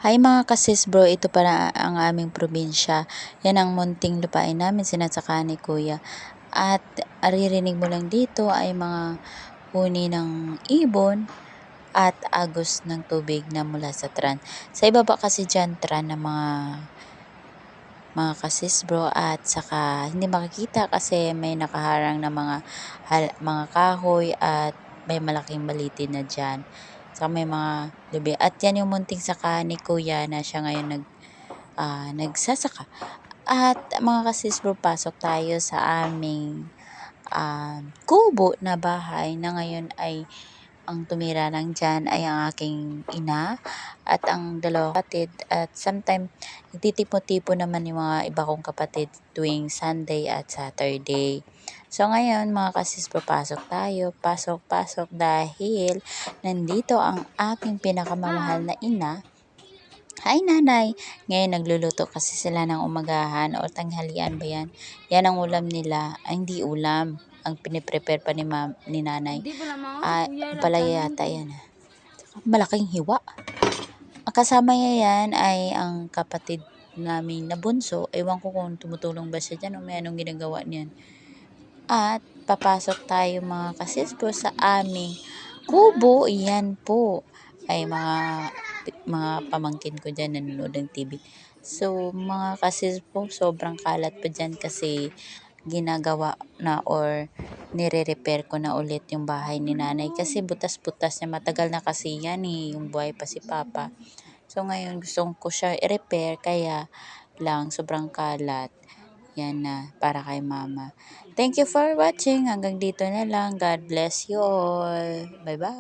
Hi mga kasis bro, ito para ang aming probinsya. Yan ang munting lupain namin, sinasaka ni kuya. At aririnig mo lang dito ay mga huni ng ibon at agos ng tubig na mula sa tran. Sa iba pa kasi dyan tran ng mga kasis bro, at saka hindi makikita kasi may nakaharang na mga kahoy at may malaking balitin na dyan. Saka may mga lubi. At yan yung munting saka ni kuya na siya ngayon nagsasaka. At mga kasis bro, pasok tayo sa aming kubo na bahay na ngayon ay ang tumira lang dyan ay ang aking ina at ang dalawang kapatid, at sometime nagtitipo-tipo naman yung mga iba kong kapatid tuwing Sunday at Saturday. So ngayon mga kasis, papasok tayo, pasok dahil nandito ang aking pinakamamahal na ina. Hi nanay! Ngayon nagluluto kasi sila ng umagahan o tanghalian ba yan? Yan ang ulam nila. Ay, hindi ulam. Ang piniprepare pa ni nanay. Palaya yata yan. Malaking hiwa. Ang kasama niya yan ay ang kapatid namin na bunso. Ewan ko kung tumutulong ba siya dyan o may anong ginagawa niyan. At papasok tayo mga kasispo sa aming kubo. Yan po ay mga pamangkin ko dyan nanonood ng TV. So mga kasispo, sobrang kalat pa dyan kasi ginagawa na or nire-repair ko na ulit yung bahay ni nanay kasi butas-butas na, matagal na kasi yan yung buhay pa si papa. So ngayon gusto ko siya i-repair, kaya lang sobrang kalat. Yan na para kay mama. Thank you for watching. Hanggang dito na lang. God bless you all. Bye bye.